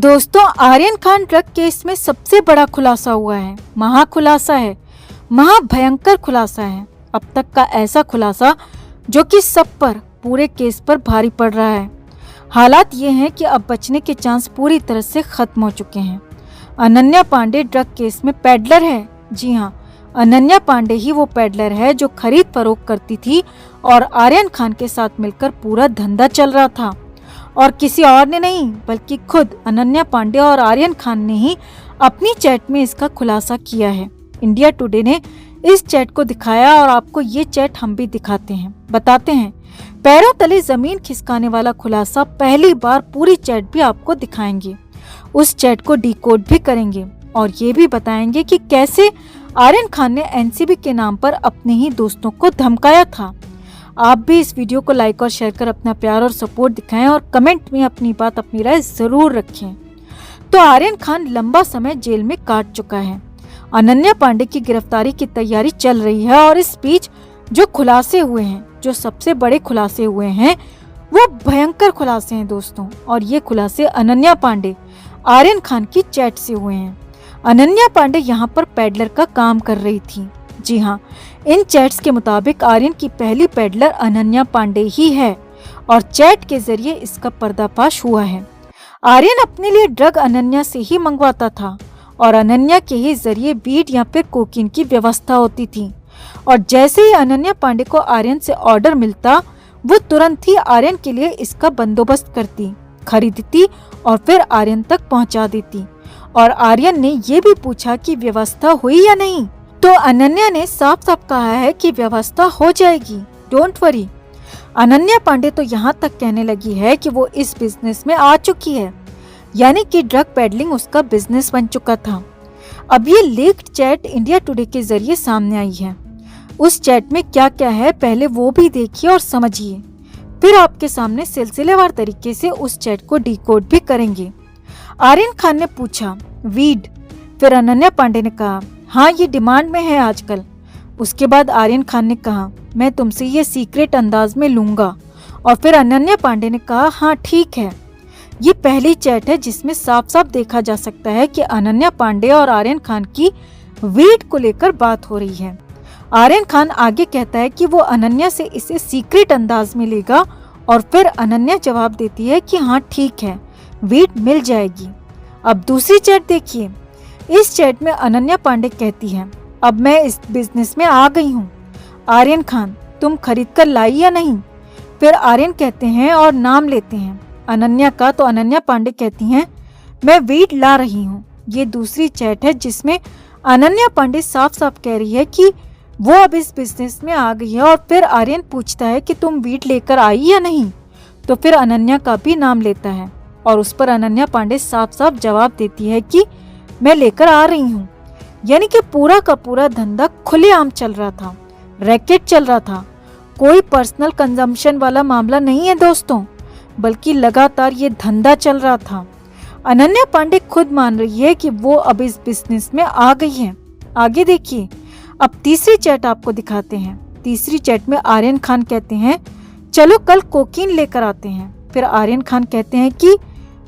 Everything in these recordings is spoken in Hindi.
दोस्तों, आर्यन खान ड्रग केस में सबसे बड़ा खुलासा हुआ है। महाखुलासा है, महाभयंकर खुलासा है। अब तक का ऐसा खुलासा जो कि सब पर, पूरे केस पर भारी पड़ रहा है। हालात ये हैं कि अब बचने के चांस पूरी तरह से खत्म हो चुके हैं। अनन्या पांडे ड्रग केस में पेडलर है। जी हाँ, अनन्या पांडे ही वो पेडलर है जो खरीद फरोख्त करती थी और आर्यन खान के साथ मिलकर पूरा धंधा चल रहा था। और किसी और ने नहीं, बल्कि खुद अनन्या पांडे और आर्यन खान ने ही अपनी चैट में इसका खुलासा किया है। इंडिया टुडे ने इस चैट को दिखाया और आपको ये चैट हम भी दिखाते हैं, बताते हैं। पैरों तले जमीन खिसकाने वाला खुलासा पहली बार पूरी चैट भी आपको दिखाएंगे। उस चैट को डिकोड भी करेंगे और ये भी बताएंगे कि कैसे आर्यन खान ने एनसीबी के नाम पर अपने ही दोस्तों को धमकाया था। आप भी इस वीडियो को लाइक और शेयर कर अपना प्यार और सपोर्ट दिखाएं और कमेंट में अपनी बात, अपनी राय जरूर रखें। तो आर्यन खान लंबा समय जेल में काट चुका है। अनन्या पांडे की गिरफ्तारी की तैयारी चल रही है और इस बीच जो खुलासे हुए हैं, जो सबसे बड़े खुलासे हुए हैं, वो भयंकर खुलासे हैं दोस्तों। और ये खुलासे अनन्या पांडे आर्यन खान की चैट से हुए हैं। अनन्या पांडे यहाँ पर पेडलर का काम कर रही थी। जी हाँ, इन चैट्स के मुताबिक आर्यन की पहली पेडलर अनन्या पांडे ही है और चैट के जरिए इसका पर्दाफाश हुआ है। आर्यन अपने लिए ड्रग अनन्या से ही मंगवाता था और अनन्या के ही जरिए वीड या फिर कोकीन की व्यवस्था होती थी। और जैसे ही अनन्या पांडे को आर्यन से ऑर्डर मिलता, वो तुरंत ही आर्यन के लिए इसका बंदोबस्त करती, खरीदती और फिर आर्यन तक पहुंचा देती। और आर्यन ने ये भी पूछा कि व्यवस्था हुई या नहीं, तो अनन्या ने साफ साफ कहा है कि व्यवस्था हो जाएगी, डोंट वरी। अनन्या पांडे तो यहाँ तक कहने लगी है कि वो इस बिजनेस में आ चुकी है, यानी कि ड्रग पेडलिंग उसका बिजनेस बन चुका था। अब ये लीक्ड चैट इंडिया टुडे के जरिए सामने आई है। उस चैट में क्या क्या है पहले वो भी देखिए और समझिए, फिर आपके सामने सिलसिलेवार तरीके से उस चैट को डिकोड भी करेंगे। आर्यन खान ने पूछा वीड, फिर अनन्या पांडे ने कहा हाँ ये डिमांड में है आजकल। उसके बाद आर्यन खान ने कहा मैं तुमसे ये सीक्रेट अंदाज में लूंगा। और फिर अनन्या पांडे ने कहा हाँ ठीक है। ये पहली चैट है जिसमें साफ साफ देखा जा सकता है कि अनन्या पांडे और आर्यन खान की वीड को लेकर बात हो रही है। आर्यन खान आगे कहता है कि वो अनन्या से इसे सीक्रेट अंदाज में लेगा और फिर अनन्या जवाब देती है कि हाँ ठीक है, वीड मिल जाएगी। अब दूसरी चैट देखिए। इस चैट में अनन्या पांडे कहती है अब मैं इस बिजनेस में आ गई हूँ। आर्यन खान तुम खरीद कर लाई या नहीं? फिर आर्यन कहते हैं और नाम लेते हैं अनन्या का, तो अनन्या पांडे कहती हैं मैं वीड ला रही हूँ। ये दूसरी चैट है जिसमें अनन्या पांडे साफ साफ कह रही है कि वो अब इस बिजनेस में आ गई है। और फिर आर्यन पूछता है कि तुम वीड लेकर आई या नहीं, तो फिर अनन्या का भी नाम लेता है और उस पर अनन्या पांडे साफ साफ जवाब देती है कि मैं लेकर आ रही हूँ। यानी कि पूरा का पूरा धंधा खुलेआम चल रहा था, रैकेट चल रहा था। कोई पर्सनल कंजम्पशन वाला मामला नहीं है दोस्तों, बल्कि लगातार ये धंधा चल रहा था। अनन्या पांडे खुद मान रही है कि वो अब इस बिजनेस में आ गई है। आगे देखिए। अब तीसरी चैट आपको दिखाते हैं। तीसरी चैट में आर्यन खान कहते हैं चलो कल कोकीन लेकर आते हैं। फिर आर्यन खान कहते हैं कि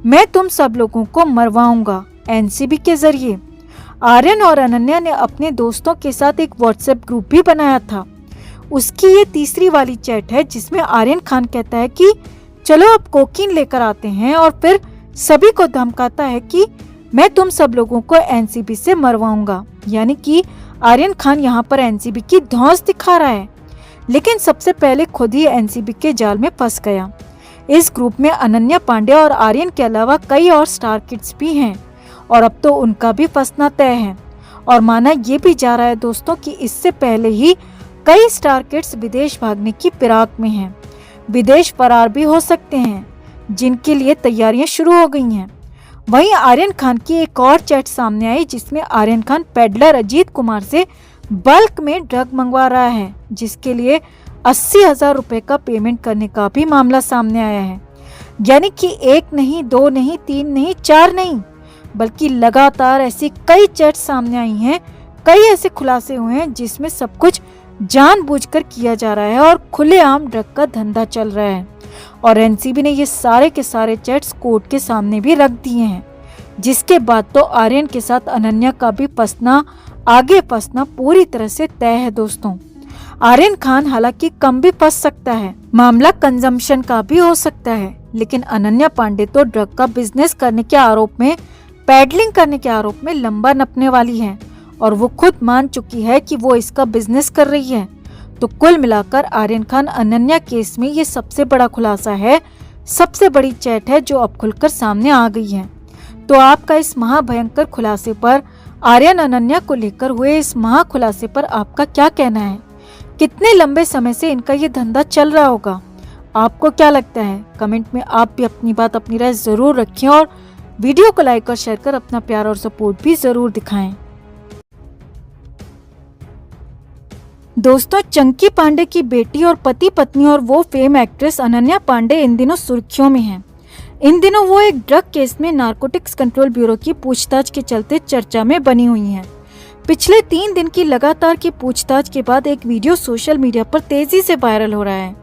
मैं तुम सब लोगों को मरवाऊंगा एनसीबी के जरिए। आर्यन और अनन्या ने अपने दोस्तों के साथ एक व्हाट्सएप ग्रुप भी बनाया था। उसकी ये तीसरी वाली चैट है जिसमें आर्यन खान कहता है कि चलो अब कोकीन लेकर आते हैं और फिर सभी को धमकाता है कि मैं तुम सब लोगों को एनसीबी से मरवाऊंगा। यानी कि आर्यन खान यहाँ पर एनसीबी की धौंस दिखा रहा है, लेकिन सबसे पहले खुद ही एनसीबी के जाल में फंस गया। इस ग्रुप में अनन्या पांडे और आर्यन के अलावा कई और स्टार किड्स भी हैं और अब तो उनका भी फंसना तय है। और माना ये भी जा रहा है दोस्तों कि इससे पहले ही कई स्टार किड्स विदेश भागने की फिराक में हैं, विदेश फरार भी हो सकते हैं, जिनके लिए तैयारियां शुरू हो गई हैं। वहीं आर्यन खान की एक और चैट सामने आई जिसमें आर्यन खान पेडलर अजीत कुमार से बल्क में ड्रग मंगवा रहा है, जिसके लिए 80,000 रुपए का पेमेंट करने का भी मामला सामने आया है। यानी कि एक नहीं, दो नहीं, तीन नहीं, चार नहीं, बल्कि लगातार ऐसी कई चैट सामने आई हैं, कई ऐसे खुलासे हुए हैं जिसमें सब कुछ जानबूझकर किया जा रहा है और खुलेआम ड्रग का धंधा चल रहा है। और एनसीबी ने ये सारे के सारे चैट्स कोर्ट के सामने भी रख दिए हैं। जिसके बाद तो आर्यन के साथ अनन्या का भी आगे फंसना पूरी तरह से तय है दोस्तों। आर्यन खान हालांकि कम भी फंस सकता है, मामला कंजम्पशन का भी हो सकता है, लेकिन अनन्या पांडे तो ड्रग का बिजनेस करने के आरोप में, पैडलिंग करने के आरोप में लंबा नपने वाली है और वो खुद मान चुकी है कि वो इसका बिजनेस कर रही है। तो कुल मिलाकर आर्यन खान अनन्या केस में ये सबसे बड़ा खुलासा है, सबसे बड़ी चैट है जो अब खुलकर सामने आ गई है। तो आपका इस महाभयंकर खुलासे पर, आर्यन अनन्या को लेकर हुए इस महाखुलासे पर आपका क्या कहना है? कितने लंबे समय से इनका ये धंधा चल रहा होगा? आपको क्या लगता है? कमेंट में आप भी अपनी बात, अपनी राय जरूर रखें और वीडियो को लाइक और शेयर कर अपना प्यार और सपोर्ट भी जरूर दिखाएं। दोस्तों, चंकी पांडे की बेटी और पति पत्नी और वो फेम एक्ट्रेस अनन्या पांडे इन दिनों सुर्खियों में हैं। इन दिनों वो एक ड्रग केस में नारकोटिक्स कंट्रोल ब्यूरो की पूछताछ के चलते चर्चा में बनी हुई हैं। पिछले 3 दिन की लगातार की पूछताछ के बाद एक वीडियो सोशल मीडिया पर तेजी से वायरल हो रहा है।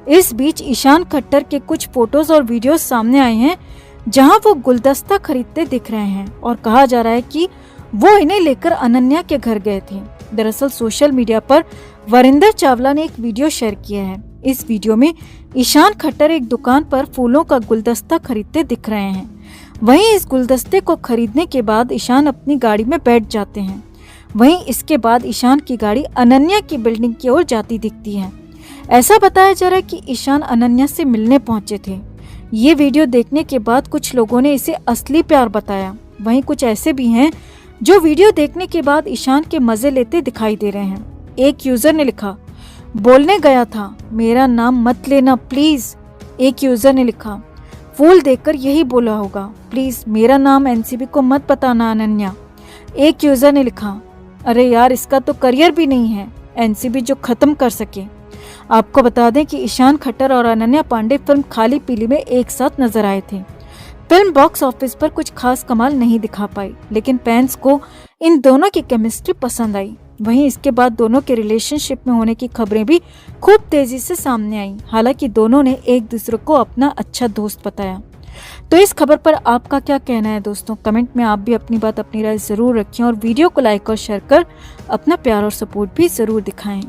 इस बीच ईशान खट्टर के कुछ फोटोज और वीडियोस सामने आए हैं जहां वो गुलदस्ता खरीदते दिख रहे हैं और कहा जा रहा है कि वो इन्हें लेकर अनन्या के घर गए थे। दरअसल सोशल मीडिया पर वरिंदर चावला ने एक वीडियो शेयर किया है। इस वीडियो में ईशान खट्टर एक दुकान पर फूलों का गुलदस्ता खरीदते दिख रहे हैं। वहीं इस गुलदस्ते को खरीदने के बाद ईशान अपनी गाड़ी में बैठ जाते हैं। वहीं इसके बाद ईशान की गाड़ी अनन्या की बिल्डिंग की ओर जाती दिखती है। ऐसा बताया जा रहा है कि ईशान अनन्या से मिलने पहुंचे थे। ये वीडियो देखने के बाद कुछ लोगों ने इसे असली प्यार बताया। वहीं कुछ ऐसे भी हैं जो वीडियो देखने के बाद ईशान के मजे लेते दिखाई दे रहे हैं। एक यूजर ने लिखा, बोलने गया था मेरा नाम मत लेना प्लीज। एक यूजर ने लिखा, फूल देखकर यही बोला होगा, प्लीज मेरा नाम एनसीबी को मत बताना अनन्या। एक यूजर ने लिखा, अरे यार इसका तो करियर भी नहीं है एनसीबी जो खत्म कर सके। आपको बता दें कि ईशान खट्टर और अनन्या पांडे फिल्म खाली पीली में एक साथ नजर आए थे। फिल्म बॉक्स ऑफिस पर कुछ खास कमाल नहीं दिखा पाई, लेकिन फैंस को इन दोनों की केमिस्ट्री पसंद आई। वहीं इसके बाद दोनों के रिलेशनशिप में होने की खबरें भी खूब तेजी से सामने आई। हालांकि दोनों ने एक दूसरे को अपना अच्छा दोस्त बताया। तो इस खबर पर आपका क्या कहना है दोस्तों? कमेंट में आप भी अपनी बात, अपनी राय जरूर रखें और वीडियो को लाइक और शेयर कर अपना प्यार और सपोर्ट भी जरूर दिखाएं।